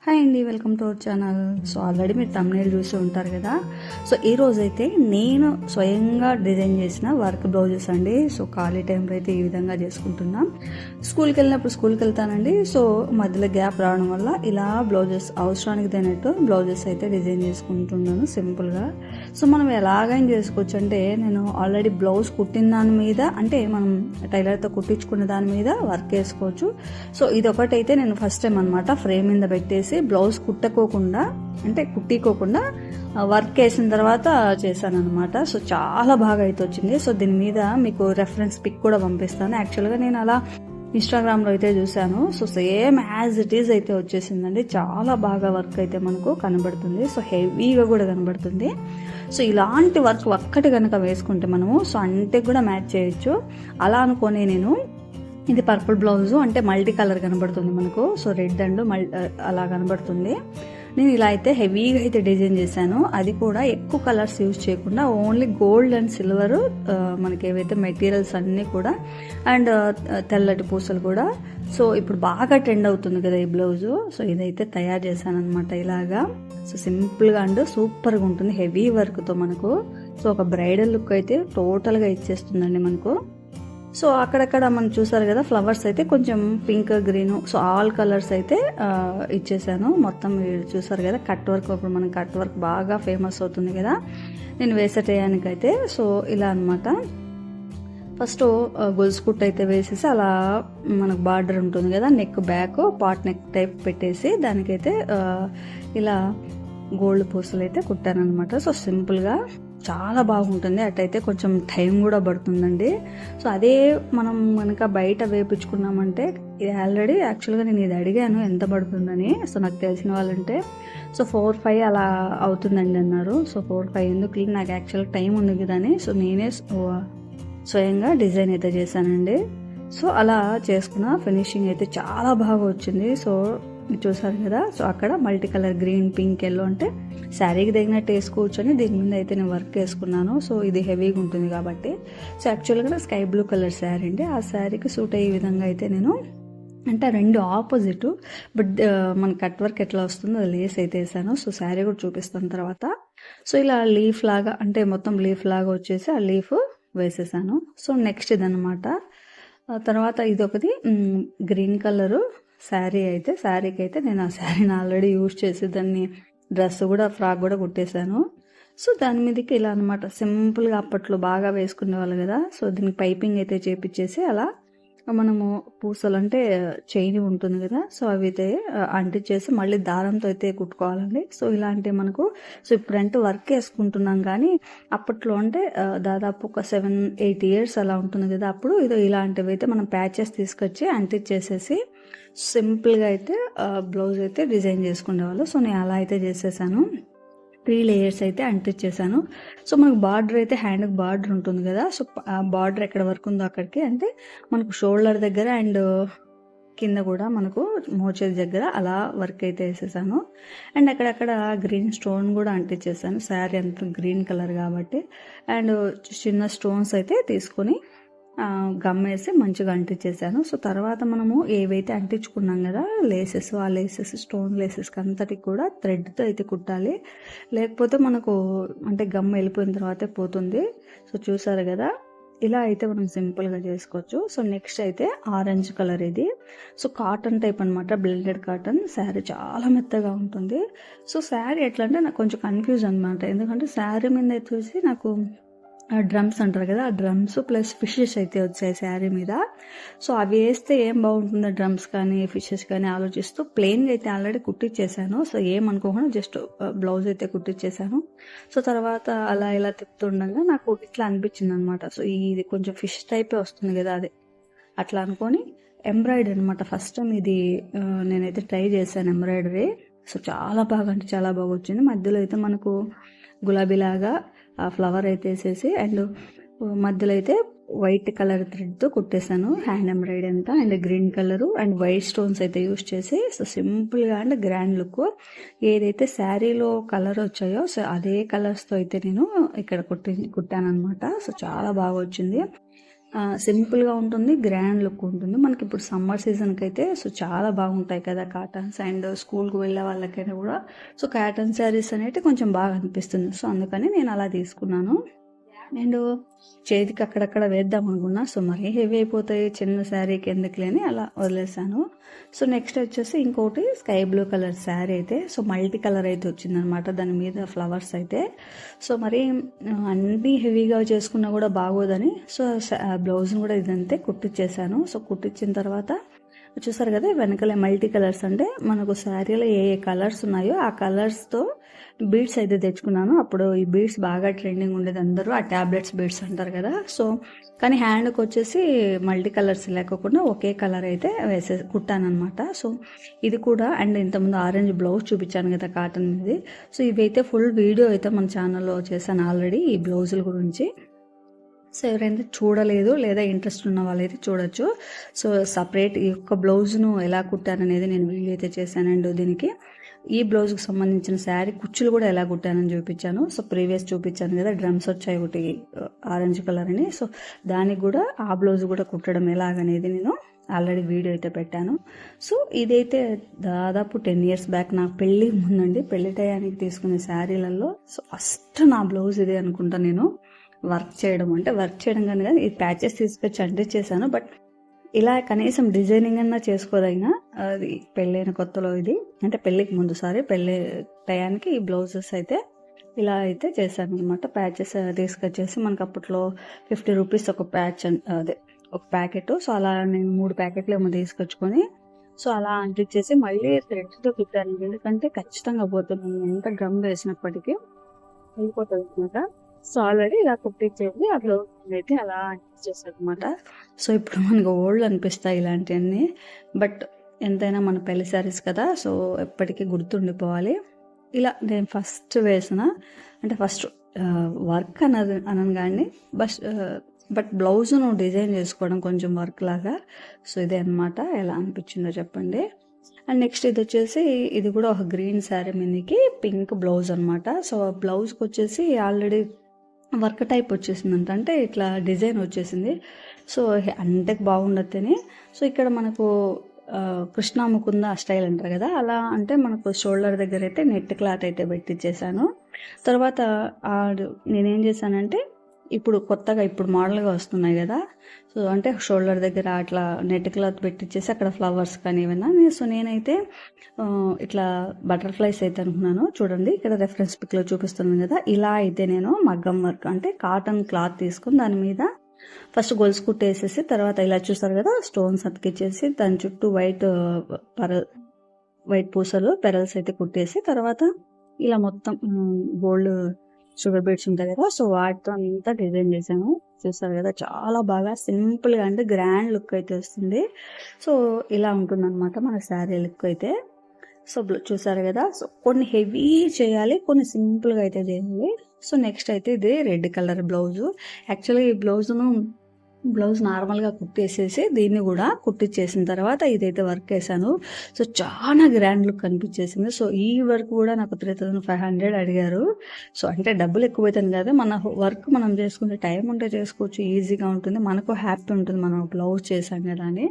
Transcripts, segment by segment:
Hi అండి, welcome to our channel. So already మీరు thumbnail చూసి ఉంటారు కదా. సో ఈ రోజైతే నేను స్వయంగా డిజైన్ చేసిన వర్క్ బ్లౌజెస్ అండి. సో ఖాళీ టైంలో అయితే ఈ విధంగా చేసుకుంటున్నాం. స్కూల్కి వెళ్ళినప్పుడు స్కూల్కి వెళ్తానండి. సో మధ్యలో గ్యాప్ రావడం వల్ల ఇలా బ్లౌజెస్ అవసరానికి తగినట్టు బ్లౌజెస్ అయితే డిజైన్ చేసుకుంటున్నాను సింపుల్గా. సో మనం ఎలాగైనా చేసుకోవచ్చు. అంటే నేను ఆల్రెడీ బ్లౌజ్ కుట్టిన దాని మీద, అంటే మనం టైలర్తో కుట్టించుకున్న దాని మీద వర్క్ వేసుకోవచ్చు. సో ఇది ఒకటైతే నేను ఫస్ట్ టైం అనమాట ఫ్రేమ్ మీద పెట్టేసి బ్లౌజ్ కుట్టికోకుండా వర్క్ వేసిన తర్వాత చేశాను అనమాట. సో చాలా బాగా అయితే వచ్చింది. సో దీని మీద మీకు రెఫరెన్స్ పిక్ కూడా పంపిస్తాను. యాక్చువల్గా నేను అలా ఇన్స్టాగ్రామ్లో అయితే చూశాను. So same as it is అయితే వచ్చేసిందండి. చాలా బాగా వర్క్ అయితే మనకు కనబడుతుంది. సో హెవీగా కూడా కనబడుతుంది. సో ఇలాంటి వర్క్ ఒక్కటి కనుక వేసుకుంటే మనము సో అంటే కూడా మ్యాచ్ చేయొచ్చు. అలా అనుకొని నేను ఇది పర్పుల్ బ్లౌజు, అంటే మల్టీ కలర్ కనబడుతుంది మనకు. సో రెడ్ అండ్ అలా కనబడుతుంది. నేను ఇలా అయితే హెవీగా అయితే డిజైన్ చేశాను. అది కూడా ఎక్కువ కలర్స్ యూజ్ చేయకుండా ఓన్లీ గోల్డ్ అండ్ సిల్వర్ మనకి ఏవైతే మెటీరియల్స్ అన్నీ కూడా, అండ్ తెల్లటి పూసలు కూడా. సో ఇప్పుడు బాగా ట్రెండ్ అవుతుంది కదా ఈ బ్లౌజు. సో ఇదైతే తయారు చేశాను అనమాట ఇలాగా. సో సింపుల్గా అండ్ సూపర్గా ఉంటుంది హెవీ వర్క్తో మనకు. సో ఒక బ్రైడల్ లుక్ అయితే టోటల్గా ఇచ్చేస్తుందండి మనకు. సో అక్కడక్కడ మనం చూసారు కదా ఫ్లవర్స్ అయితే కొంచెం pink, green, so all colours అయితే ఇచ్చేసాను. మొత్తం చూసారు కదా కట్ వర్క్. అప్పుడు మనం కట్ వర్క్ బాగా ఫేమస్ అవుతుంది కదా నేను వేసేటయానికైతే. సో ఇలా అనమాట. ఫస్ట్ గొలుసు కుట్టు అయితే వేసేసి అలా మనకు బార్డర్ ఉంటుంది కదా, neck back pot neck type పెట్టేసి దానికైతే ఇలా గోల్డ్ పూసలు అయితే కుట్టాను అనమాట. సో సింపుల్గా చాలా బాగుంటుంది. అటైతే కొంచెం టైం కూడా పడుతుందండి. సో అదే మనం కనుక బయట వేయించుకున్నామంటే, ఇది ఆల్రెడీ యాక్చువల్గా నేను ఇది అడిగాను ఎంత పడుతుందని. సో నాకు తెలిసిన వాళ్ళంటే సో 4-5 అలా అవుతుందండి అన్నారు. సో 4-5 ఎందుకు, నాకు యాక్చువల్గా టైం ఉంది కదా అని సో నేనే స్వయంగా డిజైన్ అయితే చేశానండి. సో అలా చేసుకున్న ఫినిషింగ్ అయితే చాలా బాగా వచ్చింది. సో చూసారు కదా. సో అక్కడ multi colour green, pink, yellow అంటే శారీకి తగినట్టు వేసుకోవచ్చు అని దీని మీద అయితే నేను వర్క్ వేసుకున్నాను. సో ఇది హెవీగా ఉంటుంది కాబట్టి. సో యాక్చువల్గా స్కై బ్లూ కలర్ శారీ అండి. ఆ శారీకి సూట్ అయ్యే విధంగా అయితే నేను, అంటే రెండు ఆపోజిట్, బట్ మన కట్ వర్క్ ఎట్లా వస్తుందో అది లేస్ అయితే వేసాను. సో శారీ కూడా చూపిస్తాను తర్వాత. సో ఇలా లీఫ్ లాగా, అంటే మొత్తం లీఫ్ లాగా వచ్చేసి ఆ లీఫ్ వేసేసాను. సో నెక్స్ట్ ఇదనమాట. తర్వాత ఇదొకటి గ్రీన్ కలరు శారీ అయితే, శారీకి అయితే నేను ఆ శారీని ఆల్రెడీ యూజ్ చేసి దాన్ని డ్రెస్ కూడా, ఫ్రాక్ కూడా కుట్టేశాను. సో దాని మీదకి ఇలా అనమాట సింపుల్గా అప్పట్లో బాగా వేసుకునేవాళ్ళు కదా. సో దీనికి పైపింగ్ అయితే చేపించేసి అలా మనము పూసలు, అంటే చైన్ ఉంటుంది కదా, సో అవి అయితే అంటించేసి మళ్ళీ దారంతో అయితే కుట్టుకోవాలండి. సో ఇలాంటివి మనకు, సో ఇప్పుడంటే వర్క్ వేసుకుంటున్నాం కానీ అప్పట్లో అంటే దాదాపు ఒక 7-8 ఇయర్స్ అలా ఉంటుంది కదా. అప్పుడు ఇలాంటివి అయితే మనం ప్యాచెస్ తీసుకొచ్చి అంటించేసేసి సింపుల్గా అయితే బ్లౌజ్ అయితే డిజైన్ చేసుకునేవాళ్ళు. సో నేను అలా అయితే చేసేసాను. 3 లేయర్స్ అయితే అంటించేసాను. సో మనకు బార్డర్ అయితే హ్యాండ్కి బార్డర్ ఉంటుంది కదా. సో ఆ బార్డర్ ఎక్కడ వరకు ఉందో అక్కడికి, అంటే మనకు షోల్డర్ దగ్గర అండ్ కింద కూడా మనకు మోచేతి దగ్గర అలా వర్క్ అయితే వేసేసాను. అండ్ అక్కడక్కడ గ్రీన్ స్టోన్ కూడా అంటించేసాను. శారీ అంతా గ్రీన్ కలర్ కాబట్టి. అండ్ చిన్న స్టోన్స్ అయితే తీసుకొని గమ్ వేసి మంచిగా అంటించేసాను. సో తర్వాత మనము ఏవైతే అంటించుకున్నాం కదా లేసెస్, ఆ లేసెస్ స్టోన్ లేసెస్కి అంతటికి కూడా థ్రెడ్తో అయితే కుట్టాలి. లేకపోతే మనకు అంటే గమ్ వెళ్ళిపోయిన తర్వాతే పోతుంది. సో చూసారు కదా, ఇలా అయితే మనం సింపుల్గా చేసుకోవచ్చు. సో నెక్స్ట్ అయితే ఆరెంజ్ కలర్ ఇది. సో కాటన్ టైప్ అనమాట, బ్లెండెడ్ కాటన్. శారీ చాలా మెత్తగా ఉంటుంది. సో శారీ ఎట్లా అంటే నాకు కొంచెం కన్ఫ్యూజ్ అనమాట. ఎందుకంటే శారీ మీద అయితే వచ్చి నాకు డ్రమ్స్ అంటారు కదా, ఆ డ్రమ్స్ ప్లస్ ఫిషెస్ అయితే వచ్చాయి శారీ మీద. సో అవి వేస్తే ఏం బాగుంటుందో డ్రమ్స్ కానీ ఫిషెస్ కానీ ఆలోచిస్తూ ప్లెయిన్గా అయితే ఆల్రెడీ కుట్టించేసాను. సో ఏమనుకోకుండా జస్ట్ బ్లౌజ్ అయితే కుట్టించేసాను. సో తర్వాత అలా ఇలా తిప్పుతుండగా నాకు ఇట్లా అనిపించింది అనమాట. సో ఇది కొంచెం ఫిష్ టైపే వస్తుంది కదా, అది అట్లా అనుకొని ఎంబ్రాయిడరీ అనమాట. ఫస్ట్ టైం ఇది నేనైతే ట్రై చేశాను ఎంబ్రాయిడరీ. సో చాలా బాగా, అంటే చాలా బాగా వచ్చింది. మధ్యలో అయితే మనకు గులాబీలాగా ఆ ఫ్లవర్ అయితే వేసేసి, అండ్ మధ్యలో అయితే వైట్ కలర్ థ్రెడ్తో కుట్టేశాను హ్యాండ్ ఎంబ్రాయిడరీ అంతా. And green colour and white stones అయితే యూస్ చేసి, సో సింపుల్గా అండ్ గ్రాండ్ లుక్. ఏదైతే శారీలో కలర్ వచ్చాయో సో అదే కలర్స్తో అయితే నేను ఇక్కడ కుట్టాను అనమాట. సో చాలా బాగా వచ్చింది. సింపుల్గా ఉంటుంది, గ్రాండ్ లుక్ ఉంటుంది. మనకి ఇప్పుడు సమ్మర్ సీజన్కి అయితే సో చాలా బాగుంటాయి కదా కాటన్స్, అండ్ స్కూల్కి వెళ్ళే వాళ్ళకైనా కూడా సో కాటన్ శారీస్ అనేవి కొంచెం బాగా అనిపిస్తుంది. సో అందుకని నేను అలా తీసుకున్నాను. అండ్ చేతికి అక్కడక్కడ వేద్దాం అనుకున్నా, సో మరీ హెవీ అయిపోతాయి చిన్న శారీకి ఎందుకులే అని అలా వదిలేసాను. సో నెక్స్ట్ వచ్చేసి ఇంకోటి స్కై బ్లూ కలర్ శారీ అయితే సో మల్టీ కలర్ అయితే వచ్చిందనమాట, దాని మీద ఫ్లవర్స్ అయితే. సో మరి అన్నీ హెవీగా చేసుకున్నా కూడా బాగోదని సో బ్లౌజ్ని కూడా ఇదంతే కుట్టించేసాను. సో కుట్టించిన తర్వాత చూసారు కదా వెనకాల మల్టీ కలర్స్, అంటే మనకు శారీలో ఏ ఏ కలర్స్ ఉన్నాయో ఆ కలర్స్తో బీడ్స్ అయితే తెచ్చుకున్నాను. అప్పుడు ఈ బీడ్స్ బాగా ట్రెండింగ్ ఉండేది, అందరూ ఆ ట్యాబ్లెట్స్ బీడ్స్ అంటారు కదా. సో కానీ హ్యాండ్కి వచ్చేసి మల్టీ కలర్స్ లేకుండా ఒకే కలర్ అయితే కుట్టాను అనమాట. సో ఇది కూడా, అండ్ ఇంతకుముందు ఆరెంజ్ బ్లౌజ్ చూపించాను కదా కాటన్ మీద. సో ఇవైతే ఫుల్ వీడియో అయితే మన ఛానల్లో చేశాను ఆల్రెడీ ఈ బ్లౌజుల గురించి. సో ఎవరైనా చూడలేదు లేదా ఇంట్రెస్ట్ ఉన్న వాళ్ళైతే చూడొచ్చు. సో సపరేట్ ఈ యొక్క బ్లౌజ్ను ఎలా కుట్టాననేది నేను వీడియో అయితే చేశానండి. దీనికి ఈ బ్లౌజ్కి సంబంధించిన శారీ కుచ్చులు కూడా ఎలా కుట్టానని చూపించాను. సో ప్రీవియస్ చూపించాను కదా డ్రమ్స్ వచ్చాయి ఒకటి ఆరెంజ్ కలర్ అని. సో దానికి కూడా ఆ బ్లౌజ్ కూడా కుట్టడం ఎలాగనేది నేను ఆల్రెడీ వీడియో అయితే పెట్టాను. సో ఇదైతే దాదాపు 10 years బ్యాక్ నాకు పెళ్ళి ముందండి, పెళ్లి టయానికి తీసుకునే శారీలలో సో ఫస్ట్ నా బ్లౌజ్ ఇదే అనుకుంటా. నేను వర్క్ చేయడం కానీ ఇది ప్యాచెస్ తీసుకొచ్చి అంటించేసాను. బట్ ఇలా కనీసం డిజైనింగ్ అన్నా చేసుకోదైనా అది పెళ్ళైన కొత్తలో, ఇది అంటే పెళ్ళికి ముందు పెళ్ళి టయానికి ఈ బ్లౌజెస్ అయితే ఇలా అయితే చేశాను అనమాట. ప్యాచెస్ తీసుకొచ్చేసి మనకు అప్పట్లో 50 rupees ఒక ప్యాచ్, అదే ఒక ప్యాకెట్. సో అలా నేను 3 ప్యాకెట్లు ఏమో తీసుకొచ్చుకొని సో అలా అంటించేసి మళ్ళీ థ్రెడ్తో కుట్టాను. ఎందుకంటే ఖచ్చితంగా పోతుంది, ఎంత గమ్ వేసినప్పటికీ వెళ్ళిపోతుంది అనమాట. సో ఆల్రెడీ ఇలా కుట్టించేది ఆ బ్లౌజ్ అయితే అలా చేశాను అనమాట. సో ఇప్పుడు మనకు ఓల్డ్ అనిపిస్తాయి ఇలాంటివన్నీ, బట్ ఎంతైనా మన పెళ్లి శారీస్ కదా, సో ఎప్పటికీ గుర్తుండిపోవాలి. ఇలా నేను ఫస్ట్ వేసిన, అంటే ఫస్ట్ వర్క్ అనను కానీ బట్ బ్లౌజ్ను డిజైన్ చేసుకోవడం కొంచెం వర్క్ లాగా. సో ఇదే అనమాట, ఎలా అనిపించిందో చెప్పండి. అండ్ నెక్స్ట్ ఇది వచ్చేసి ఇది కూడా ఒక గ్రీన్ శారీ మీదకి పింక్ బ్లౌజ్ అనమాట. సో బ్లౌజ్కి వచ్చేసి ఆల్రెడీ వర్క్ టైప్ వచ్చేసిందంట, అంటే ఇట్లా డిజైన్ వచ్చేసింది. సో అంటే బాగుండద్దని సో ఇక్కడ మనకు కృష్ణ ముకుంద స్టైల్ అంటారు కదా, అలా అంటే మనకు షోల్డర్ దగ్గర అయితే నెట్ క్లాత్ అయితే పెట్టించేసాను. తర్వాత నేనేం చేశానంటే ఇప్పుడు కొత్తగా ఇప్పుడు మోడల్గా వస్తున్నాయి కదా, సో అంటే షోల్డర్ దగ్గర అట్లా నెట్ క్లాత్ పెట్టించేసి అక్కడ ఫ్లవర్స్ కానీ ఏమైనా. సో నేనైతే ఇట్లా బటర్ఫ్లైస్ అయితే అనుకున్నాను. చూడండి ఇక్కడ రెఫరెన్స్ పిక్లో చూపిస్తున్నాను కదా, ఇలా అయితే నేను మగ్గం వర్క్ అంటే కాటన్ క్లాత్ తీసుకుని దాని మీద ఫస్ట్ గొలుసు కుట్టేసేసి తర్వాత ఇలా చూస్తారు కదా స్టోన్స్ అతికిచ్చేసి దాని చుట్టూ వైట్ పూసలు పెరల్స్ అయితే కుట్టేసి తర్వాత ఇలా మొత్తం గోల్డ్ షుగర్ బీడ్స్ ఉంటాయి కదా, సో వాటితో అంతా డిజైన్ చేశాను. చూస్తారు కదా చాలా బాగా సింపుల్గా అంటే గ్రాండ్ లుక్ అయితే వస్తుంది. సో ఇలా ఉంటుంది అనమాట మన శారీ లుక్ అయితే. సో చూసారు కదా, సో కొన్ని హెవీ చేయాలి, కొన్ని సింపుల్గా అయితే చేయాలి. సో నెక్స్ట్ అయితే ఇది రెడ్ కలర్ బ్లౌజు. యాక్చువల్లీ ఈ బ్లౌజ్ నార్మల్గా కుట్టేసేసి దీన్ని కూడా కుట్టించేసిన తర్వాత ఇదైతే వర్క్ వేసాను. సో చాలా గ్రాండ్ లుక్ అనిపించేసింది. సో ఈ వర్క్ కూడా నాకు 3500 అడిగారు. సో అంటే డబ్బులు ఎక్కువ అవుతుంది కదా, మన వర్క్ మనం చేసుకుంటే టైం ఉంటే చేసుకోవచ్చు, ఈజీగా ఉంటుంది, మనకు హ్యాపీ ఉంటుంది మనం బ్లౌజ్ చేసాం కదా అని.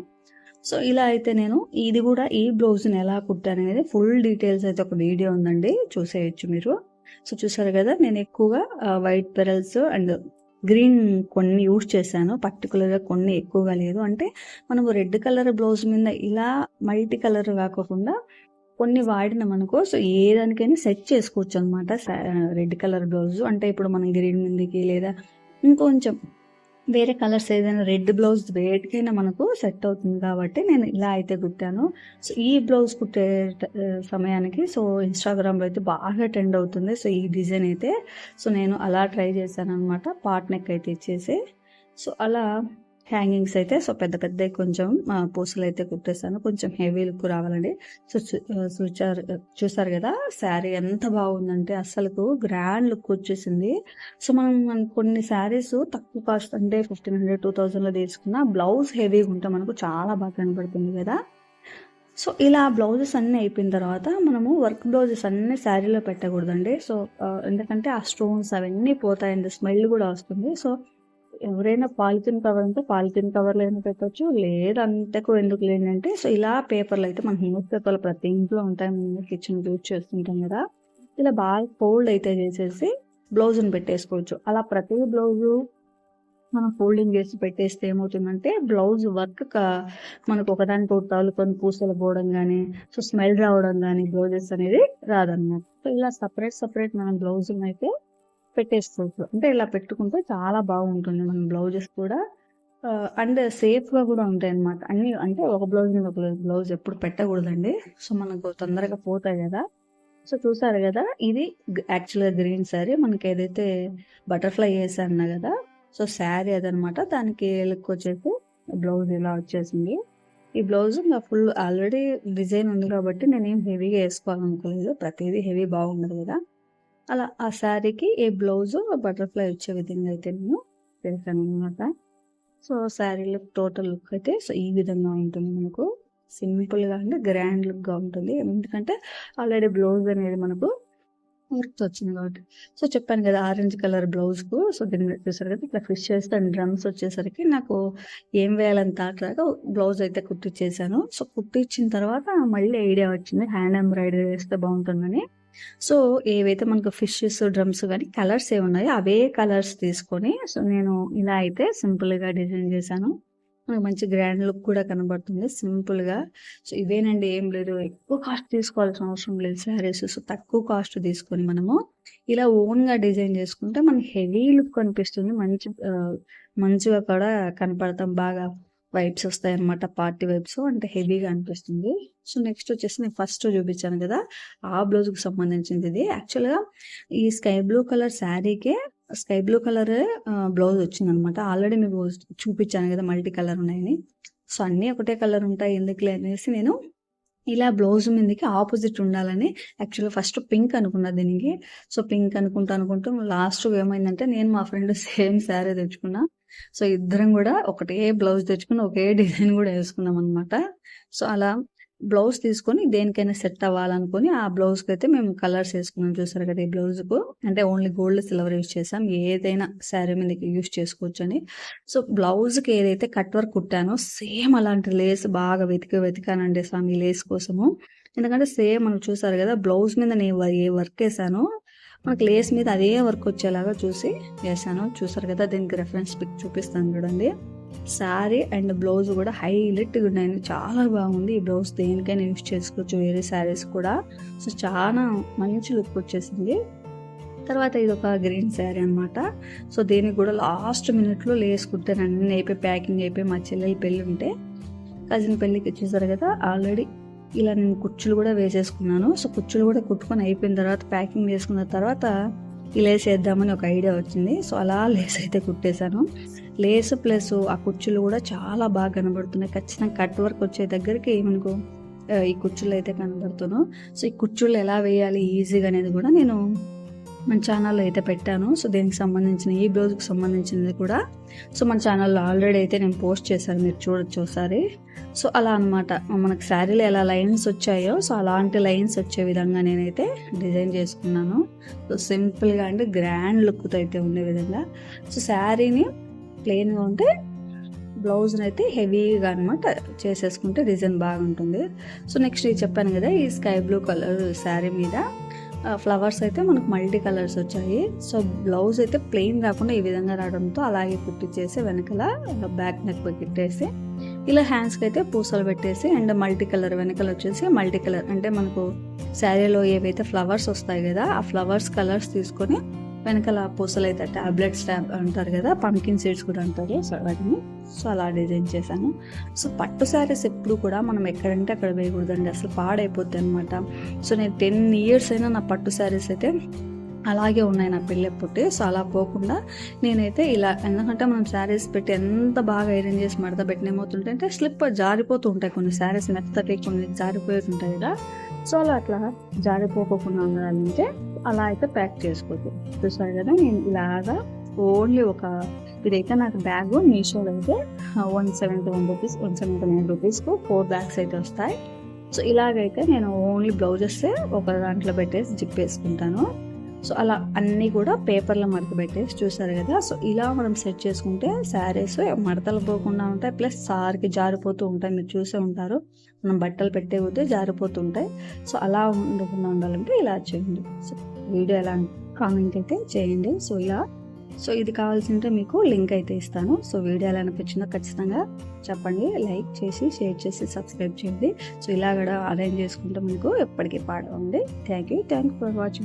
సో ఇలా అయితే నేను ఇది కూడా ఈ బ్లౌజ్ని ఎలా కుట్టాను అనేది ఫుల్ డీటెయిల్స్ అయితే ఒక వీడియో ఉందండి, చూసేయచ్చు మీరు. సో చూసారు కదా నేను ఎక్కువగా వైట్ పెరల్స్ అండ్ గ్రీన్ కొన్ని యూజ్ చేశాను, పర్టికులర్గా కొన్ని ఎక్కువగా లేదు. అంటే మనము రెడ్ కలర్ బ్లౌజ్ మీద ఇలా మల్టీ కలర్ కాకుండా కొన్ని వాడిన మనకు సో ఏ దానికైనా సెట్ చేసుకోవచ్చు అనమాట. రెడ్ కలర్ బ్లౌజ్ అంటే ఇప్పుడు మనం గ్రీన్ మీదకి లేదా ఇంకొంచెం వేరే కలర్స్ ఏదైనా రెడ్ బ్లౌజ్ వేటికైనా మనకు సెట్ అవుతుంది కాబట్టి నేను ఇలా అయితే కుట్టాను. సో ఈ బ్లౌజ్ కుట్టే సమయానికి సో ఇన్స్టాగ్రామ్లో అయితే బాగా ట్రెండ్ అవుతుంది. సో ఈ డిజైన్ అయితే సో నేను అలా ట్రై చేశాను అనమాట. పాట్ నెక్ అయితే ఇచ్చేసి సో అలా హ్యాంగింగ్స్ అయితే సో పెద్ద కొంచెం పూసలు అయితే కుట్టేసాను, కొంచెం హెవీ లుక్ రావాలండి. సో చూసారు కదా శారీ ఎంత బాగుందంటే అసలు గ్రాండ్ లుక్ వచ్చేసింది. సో మనం కొన్ని శారీస్ తక్కువ కాస్ట్ అంటే 1500 2000లో తీసుకున్న బ్లౌజ్ హెవీగా ఉంటే మనకు చాలా బాగా కనపడుతుంది కదా. సో ఇలా బ్లౌజెస్ అన్నీ అయిపోయిన తర్వాత మనము వర్క్ బ్లౌజెస్ అన్నీ శారీలో పెట్టకూడదండి. సో ఎందుకంటే ఆ స్టోన్స్ అవన్నీ పోతాయండి, స్మెల్ కూడా వస్తుంది. సో ఎవరైనా పాలిథిన్ కవర్ ఉంటే పాలిథిన్ కవర్లో అయినా పెట్టొచ్చు, లేదంతకు ఎందుకు లేదంటే సో ఇలా పేపర్లు అయితే మనకి న్యూస్ పేపర్లు ప్రతి ఇంట్లో ఉంటాయి, మేము కిచెన్ యూజ్ చేస్తుంటాం కదా, ఇలా బాగా ఫోల్డ్ అయితే చేసేసి బ్లౌజ్ని పెట్టేసుకోవచ్చు. అలా ప్రతి బ్లౌజు మనం ఫోల్డింగ్ చేసి పెట్టేస్తే ఏమవుతుందంటే బ్లౌజ్ వర్క్ మనకు ఒకదానికి ఒక తాలూకొని పూసలు పోవడం కానీ సో స్మెల్ రావడం కానీ బ్లౌజెస్ అనేది రాదన్నమాట. సో ఇలా సపరేట్ మనం బ్లౌజులను అయితే పెట్టేసుకోవచ్చు. అంటే ఇలా పెట్టుకుంటే చాలా బాగుంటుంది మన బ్లౌజెస్ కూడా, అండ్ సేఫ్గా కూడా ఉంటాయి అన్నమాట. అన్ని అంటే ఒక బ్లౌజ్ మీద ఒక బ్లౌజ్ ఎప్పుడు పెట్టకూడదండి, సో మనకు తొందరగా పోతాయి కదా. సో చూసారు కదా, ఇది యాక్చువల్గా గ్రీన్ శారీ, మనకి ఏదైతే బటర్ఫ్లై వేసాను కదా సో శారీ అదనమాట. దానికి లుక్ వచ్చేసి బ్లౌజ్ ఇలా వచ్చేసింది. ఈ బ్లౌజ్ ఇంకా ఫుల్ ఆల్రెడీ డిజైన్ ఉంది కాబట్టి నేనేం హెవీగా వేసుకోవాలనుకోలేదు, ప్రతిదీ హెవీ బాగుండదు కదా. అలా ఆ శారీకి ఈ బ్లౌజ్ బటర్ఫ్లై వచ్చే విధంగా అయితే నేను చేశాను అనమాట. So sari look total look అయితే సో ఈ విధంగా ఉంటుంది, మనకు సింపుల్గా అంటే గ్రాండ్ లుక్గా ఉంటుంది. ఎందుకంటే ఆల్రెడీ బ్లౌజ్ అనేది మనకు వర్క్ వచ్చింది కాబట్టి. సో చెప్పాను కదా ఆరెంజ్ కలర్ బ్లౌజ్కు, సో దీన్ని చూసారు కదా ఇట్లా ఫిష్ చేస్తే డ్రమ్స్ వచ్చేసరికి నాకు ఏం వేయాలని థాట్ రాక బ్లౌజ్ అయితే కుట్టించేసాను. సో కుట్టించిన తర్వాత మళ్ళీ ఐడియా వచ్చింది హ్యాండ్ ఎంబ్రాయిడరీ వేస్తే బాగుంటుందని. సో ఏవైతే మనకు ఫిషెస్ డ్రమ్స్ కానీ కలర్స్ ఏ ఉన్నాయో అవే కలర్స్ తీసుకొని సో నేను ఇలా అయితే సింపుల్గా డిజైన్ చేశాను. మనకు మంచి గ్రాండ్ లుక్ కూడా కనబడుతుంది సింపుల్గా. సో ఇవేనండి, ఏం లేదు, ఎక్కువ కాస్ట్ తీసుకోవాల్సిన అవసరం లేదు శారీస్. సో తక్కువ కాస్ట్ తీసుకొని మనము ఇలా ఓన్గా డిజైన్ చేసుకుంటే మనకి హెవీ లుక్ కనిపిస్తుంది, మంచిగా కూడా కనపడతాం, బాగా వైబ్స్ వస్తాయి అనమాట, పార్టీ వైబ్స్ అంటే హెవీగా అనిపిస్తుంది. సో నెక్స్ట్ వచ్చేసి నేను ఫస్ట్ చూపించాను కదా ఆ బ్లౌజ్కి సంబంధించింది ఇది. యాక్చువల్గా ఈ స్కై బ్లూ కలర్ శారీకే స్కై బ్లూ కలర్ బ్లౌజ్ వచ్చింది అనమాట. ఆల్రెడీ మీకు చూపించాను కదా మల్టీ కలర్ ఉన్నాయని. సో అన్నీ ఒకటే కలర్ ఉంటాయి ఎందుకులే అనేసి నేను ఇలా బ్లౌజ్ మీదకి ఆపోజిట్ ఉండాలని యాక్చువల్గా ఫస్ట్ పింక్ అనుకున్నా దీనికి. సో పింక్ అనుకుంటూ లాస్ట్ ఏమైందంటే నేను మా ఫ్రెండ్ సేమ్ శారీ తెచ్చుకున్నా. సో ఇద్దరం కూడా ఒకటే బ్లౌజ్ తెచ్చుకుని ఒకే డిజైన్ కూడా వేసుకున్నాం అనమాట. సో అలా బ్లౌజ్ తీసుకొని దేనికైనా సెట్ అవ్వాలనుకుని ఆ బ్లౌజ్కి అయితే మేము కలర్స్ వేసుకున్నాం. చూసారు కదా ఈ బ్లౌజ్కు అంటే ఓన్లీ గోల్డ్ సిల్వర్ యూజ్ చేసాం, ఏదైనా శారీ మీదకి యూజ్ చేసుకోవచ్చు అని. సో బ్లౌజ్కి ఏదైతే కట్ వర్క్ కుట్టానో సేమ్ అలాంటి లేస్ బాగా వెతికానండి స్వామి లేస్ కోసము. ఎందుకంటే సేమ్ మనం చూసారు కదా బ్లౌజ్ మీద నేను ఏ వర్క్ వేసానో మనకి లేస్ మీద అదే వర్క్ వచ్చేలాగా చూసి వేసాను. చూసారు కదా, దీనికి రెఫరెన్స్ పిక్ చూపిస్తాను చూడండి. శారీ అండ్ బ్లౌజ్ కూడా హైలైట్గా ఉన్నాయండి, చాలా బాగుంది. ఈ బ్లౌజ్ దేనికైనా యూజ్ చేసుకోవచ్చు, వేరే శారీస్ కూడా. సో చాలా మంచి లుక్ వచ్చేసింది. తర్వాత ఇది ఒక గ్రీన్ శారీ అనమాట. సో దీనికి కూడా లాస్ట్ మినిట్లో లేస్ కుట్టాను, అన్నీ అయిపోయి ప్యాకింగ్ అయిపోయి మా చెల్లెలు పెళ్ళి ఉంటే కజిన్ పెళ్ళికి చూసారు కదా ఆల్రెడీ ఇలా నేను కుచ్చులు కూడా వేసేసుకున్నాను. సో కుచ్చులు కూడా కుట్టుకొని అయిపోయిన తర్వాత ప్యాకింగ్ చేసుకున్న తర్వాత ఈ లేస్ వేద్దామని ఒక ఐడియా వచ్చింది. సో అలా లేస్ అయితే కుట్టేశాను. లేస్ ప్లస్ ఆ కుచ్చులు కూడా చాలా బాగా కనబడుతున్నాయి. ఖచ్చితంగా కట్ వర్క్ వచ్చే దగ్గరికి మనకు ఈ కుచ్చులు అయితే కనబడుతున్నాను. సో ఈ కుచ్చులు ఎలా వేయాలి ఈజీగా అనేది కూడా నేను మన ఛానల్లో అయితే పెట్టాను. సో దీనికి సంబంధించిన ఈ బ్లౌజ్కి సంబంధించినది కూడా సో మన ఛానల్లో ఆల్రెడీ అయితే నేను పోస్ట్ చేశాను, మీరు చూడొచ్చు ఒకసారి. సో అలా అనమాట మనకు శారీలో ఎలా లైన్స్ వచ్చాయో సో అలాంటి లైన్స్ వచ్చే విధంగా నేనైతే డిజైన్ చేసుకున్నాను. సో సింపుల్గా అంటే గ్రాండ్ లుక్తో అయితే ఉండే విధంగా. సో శారీని ప్లెయిన్గా ఉంటే బ్లౌజ్ని అయితే హెవీగా అనమాట చేసేసుకుంటే డిజైన్ బాగుంటుంది. సో నెక్స్ట్ ఇది చెప్పాను కదా ఈ స్కై బ్లూ కలర్ శారీ మీద ఫ్లవర్స్ అయితే మనకు మల్టీ కలర్స్ వచ్చాయి. సో బ్లౌజ్ అయితే ప్లెయిన్ రాకుండా ఈ విధంగా రావడంతో అలాగే కుట్టించేసి వెనకాల బ్యాక్ నెక్ పెట్టేసి ఇలా హ్యాండ్స్కి అయితే పూసలు పెట్టేసి అండ్ మల్టీ కలర్ వెనకాల వచ్చేసి మల్టీ కలర్ అంటే మనకు శారీలో ఏవైతే ఫ్లవర్స్ వస్తాయి కదా ఆ ఫ్లవర్స్ కలర్స్ తీసుకొని వెనకాల పూసలు అయితే టాబ్లెట్ స్టాంప్ అంటారు కదా, పంకిన్ సీడ్స్ కూడా అంటారు. సో వాటిని సో అలా డిజైన్ చేశాను. సో పట్టు శారీస్ ఎప్పుడు కూడా మనం ఎక్కడంటే అక్కడ వేయకూడదండి, అసలు పాడైపోద్ది అనమాట. సో నేను 10 years అయినా నా పట్టు శారీస్ అయితే అలాగే ఉన్నాయి నా పెళ్ళెప్పుడే. సో అలా పోకుండా నేనైతే ఇలా, ఎందుకంటే మనం శారీస్ పెట్టి ఎంత బాగా ఐరన్ చేసి మడత పెట్టిన ఏమవుతుంటే స్లిప్ జారిపోతూ ఉంటాయి, కొన్ని శారీస్ మెత్తటి కొన్ని జారిపోతుంటాయి కదా. సో అట్లా జారిపోకుండా ఉండాలంటే అలా అయితే ప్యాక్ చేసుకోవచ్చు. చూసారు కదా నేను ఇలాగా ఓన్లీ ఇదైతే నాకు బ్యాగ్ మీషోలో అయితే 171 రూపీస్ 179 రూపీస్కు 4 బ్యాగ్స్ అయితే వస్తాయి. సో ఇలాగైతే నేను ఓన్లీ బ్లౌజెస్ ఒక దాంట్లో పెట్టేసి జిప్ వేసుకుంటాను. సో అలా అన్నీ కూడా పేపర్లో మడత పెట్టేసి చూసారు కదా. సో ఇలా మనం సెట్ చేసుకుంటే శారీస్ మడతలు పోకుండా ఉంటాయి, ప్లస్ సారికి జారిపోతూ ఉంటాయి. మీరు చూసే ఉంటారు, మనం బట్టలు పెట్టే కొద్దీ జారిపోతుంటాయి. సో అలా ఉండకుండా ఉండాలంటే ఇలా చేయండి. సో వీడియో ఎలా కామెంట్ అయితే చేయండి. సో ఇది కావాల్సింటే మీకు లింక్ అయితే ఇస్తాను. సో వీడియో ఎలా అనిపించిందో ఖచ్చితంగా చెప్పండి, లైక్ చేసి షేర్ చేసి సబ్స్క్రైబ్ చేయండి. సో ఇలా కూడా అరేంజ్ చేసుకుంటే మీకు ఎప్పటికీ పాడవండి. Thank you for watching.